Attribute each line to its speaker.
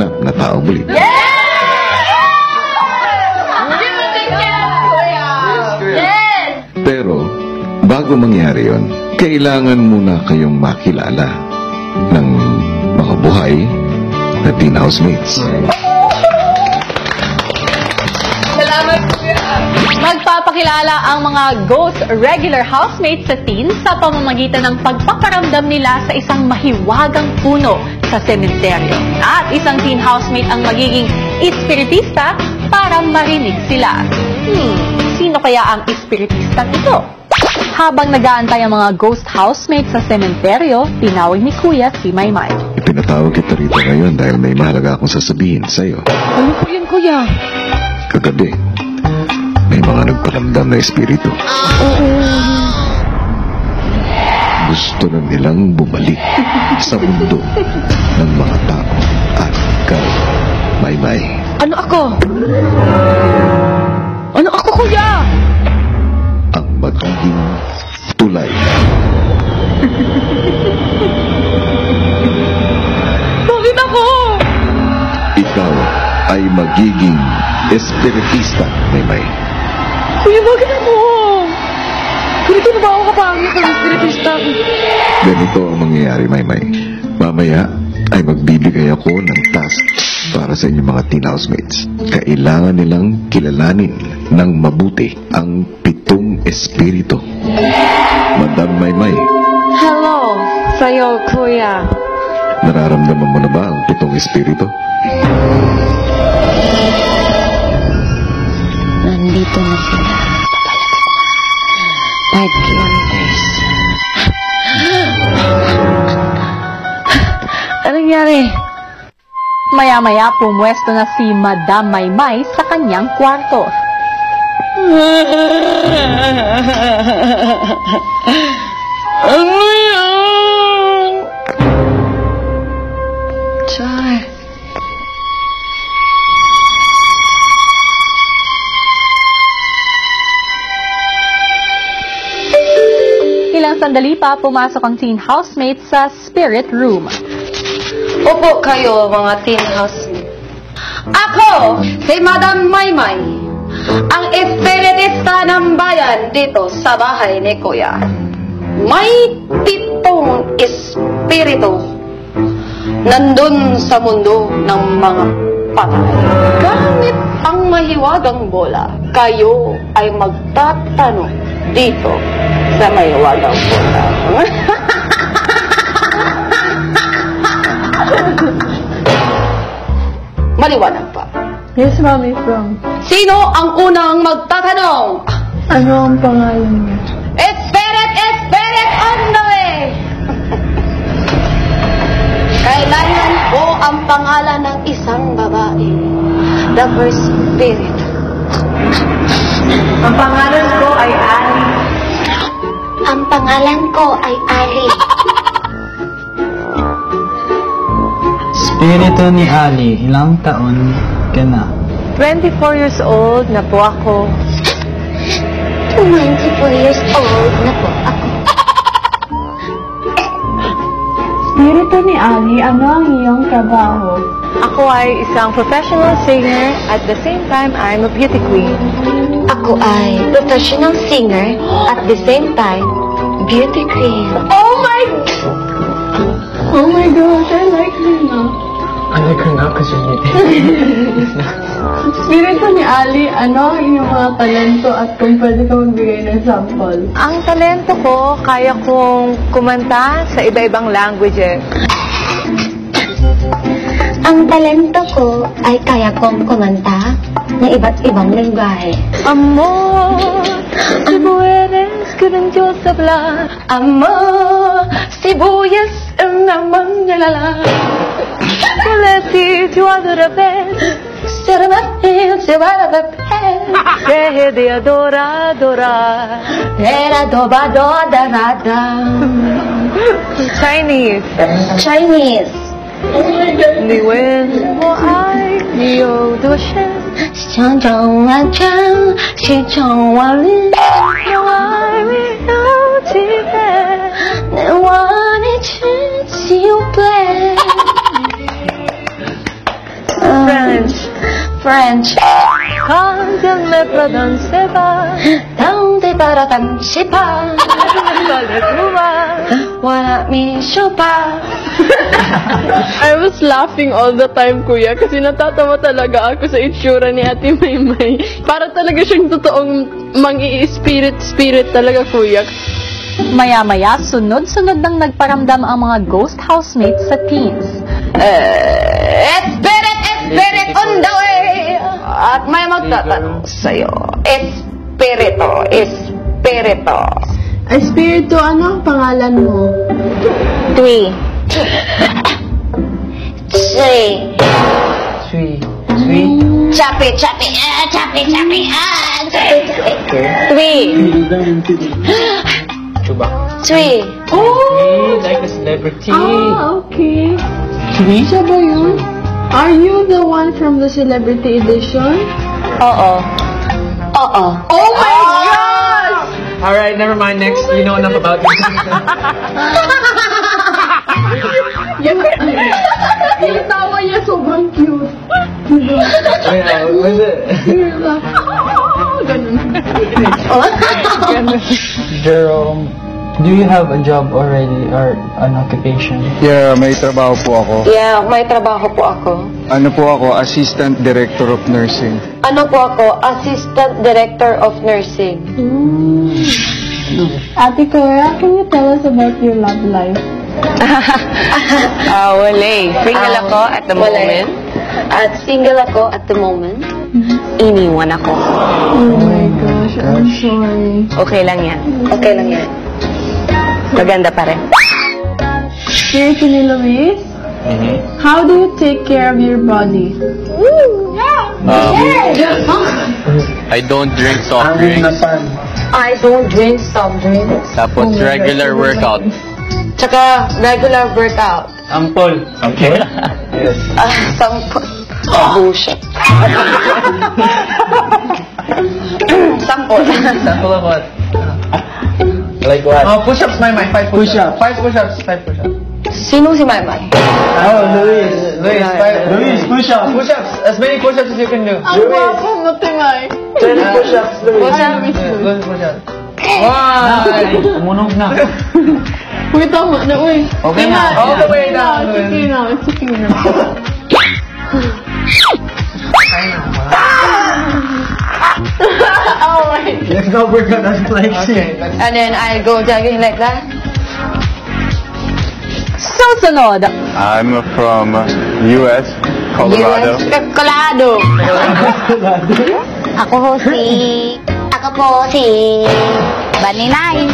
Speaker 1: maganap na tao muli. Pero, bago mangyari yon, kailangan muna kayong makilala ng mga buhay na teen housemates.
Speaker 2: Salamat, kuya. Magpapakilala ang mga ghost regular housemates sa teen sa pamamagitan ng pagpaparamdam nila sa isang mahiwagang puno sa sementeryo. At isang teen housemate ang magiging espiritista para marinig sila. Sino kaya ang espiritistang ito? Habang nag-aantay ang mga ghost housemates sa sementeryo, tinawag ni Kuya si Maymay.
Speaker 1: Ipinatawag kita rito ngayon dahil may mahalaga akong sasabihin sa'yo.
Speaker 2: Ano po yun, Kuya?
Speaker 1: Kagabi, may mga nagparamdam na espiritu. Gusto na nilang bumalik sa mundo ng mga tao at ikaw, Maymay.
Speaker 2: Ano ako? Ano ako, Kuya?
Speaker 1: Ang magiging tulay.
Speaker 2: Bakit ako?
Speaker 1: Ikaw ay magiging espiritista, Maymay.
Speaker 2: Kuya, bakit ako? Ganito na ba ako kapangit ng espiritista?
Speaker 1: Ganito ang mangyayari, Maymay. Mamaya ay magbibigay ako ng task para sa inyong mga teen housemates. Kailangan nilang kilalanin ng mabuti ang 7 espiritu. Madam Maymay.
Speaker 2: Hello, sa'yo, Kuya.
Speaker 1: Nararamdaman mo na ba ang 7 espiritu?
Speaker 3: Nandito na sila. 5 kilometers.
Speaker 2: Anong nangyari? Maya-maya, pumwesto na si Madam Maymay sa kanyang kwarto.
Speaker 3: Ano yan? Char.
Speaker 2: Ilang sandali pa, pumasok ang teen housemate sa spirit room.
Speaker 3: Upo kayo, mga teen housemate. Ako, si Madam Maymay, ang espiritista ng bayan dito sa bahay ni Kuya. May 7 espiritu nandun sa mundo ng mga patay. Gamit ang mahiwagang bola, kayo ay magtatanong dito sa mahiwagang bola. Maliwanag pa.
Speaker 2: Yes, Mommy, from.
Speaker 3: Sino ang unang magtatanong?
Speaker 2: Ano ang pangalan niya?
Speaker 3: Spirit on the way! Kailangan ko ang pangalan ng isang babae. The first spirit.
Speaker 2: Ang pangalan ko ay Ali.
Speaker 3: Ang pangalan ko ay Ali.
Speaker 4: Espiritu ni Ali, ilang taon ka na?
Speaker 2: 24 years old na po ako.
Speaker 3: 24 years old na po ako.
Speaker 2: Espiritu ni Ali, ano ang iyong trabaho? Ako ay isang professional singer, at the same time, I'm a beauty queen.
Speaker 3: Ako ay professional singer at the same time, beauty queen.
Speaker 2: Oh my gosh, I like her now.
Speaker 4: I like her now because you're
Speaker 2: Espiritu ni Ali, ano ang iyong mga talento at kung pwede ka magbigay ng sample? Ang talento ko, kaya kong kumanta sa iba-ibang languages.
Speaker 3: Ang talento ko ay kaya kong kumanta ng iba't ibang lengguwahe.
Speaker 2: Amor, sibuyas ka ng Diyos sa bla.
Speaker 3: Amor, sibuyas ang namang nalala.
Speaker 2: Collective, tu as de bête.
Speaker 3: Seramatil, seramatil.
Speaker 2: Deje de adorar.
Speaker 3: Era dobado darada.
Speaker 2: Chinese.
Speaker 3: Chinese.
Speaker 2: 你问我爱你有多深？
Speaker 3: 想中万丈，心中万里。
Speaker 2: 我爱你有几分？
Speaker 3: 难忘你痴情对。French.
Speaker 2: Quand je me prononce pas,
Speaker 3: Down de baratang shipa. Wanna me shupa.
Speaker 5: I was laughing all the time, kuya, kasi natatawa talaga ako sa itsura ni Ate Maymay. Para talaga siyang totoong spirit talaga, kuya.
Speaker 2: Maya-maya, sunod-sunod nang nagparamdam ang mga ghost housemates sa teens.
Speaker 3: Spirit on the way. At may magtatanong sa'yo. Espirito.
Speaker 5: Espiritu, ano ang pangalan mo?
Speaker 3: Three. Three. Chappy. Three. Three.
Speaker 4: Like a celebrity.
Speaker 5: Okay. Siya ba yun? Are you the one from the Celebrity Edition?
Speaker 3: Oo.
Speaker 5: Oh my gosh!
Speaker 4: Alright, never mind. Next, you know enough about me.
Speaker 5: Yung tawa niya sobrang cute.
Speaker 4: Yeah, was it?
Speaker 5: Ganun.
Speaker 4: Jerome, do you have a job already or an occupation?
Speaker 6: Yeah, may trabaho po ako.
Speaker 3: Yeah, may trabaho po ako.
Speaker 6: Ano po ako? Assistant Director of Nursing.
Speaker 3: Ano po ako? Assistant Director of Nursing.
Speaker 5: Ate Cora, can you tell us about your love life?
Speaker 7: Wala eh. Single ako at the moment.
Speaker 3: At single ako at the moment.
Speaker 7: Iniwan ako.
Speaker 5: Oh my gosh, I'm sorry.
Speaker 7: Okay lang yan.
Speaker 3: Okay lang yan.
Speaker 7: Maganda pa rin.
Speaker 5: Dear Tini Luis, how do you take care of your body?
Speaker 8: I don't drink soft drinks.
Speaker 3: I don't drink soft drinks.
Speaker 8: Tapos regular workout.
Speaker 3: Tsaka regular workout.
Speaker 4: Ampol. Yes.
Speaker 3: Sampol. Bullshit. Sampol.
Speaker 4: Sample of what? Like what? Oh, push-ups, my 5 push-ups. 5 push-ups, 5 push-ups.
Speaker 3: Sino si Maymay?
Speaker 4: Oh, Luis, 5 push-ups. Push-ups, as many push-ups as you can do.
Speaker 5: Ang gwapo mo, Timay.
Speaker 4: 10 push-ups, Luis.
Speaker 5: Push-ups.
Speaker 4: Why? Tumunog na.
Speaker 5: Uy, tama na, uy.
Speaker 4: Okay na. All the way down,
Speaker 5: It's okay now, it's okay now. Oh my.
Speaker 4: Let's go work on us flexing.
Speaker 3: And then I go jogging like that.
Speaker 2: Susunod,
Speaker 6: I'm from US, Colorado.
Speaker 3: Colorado. Ako po si Baninay.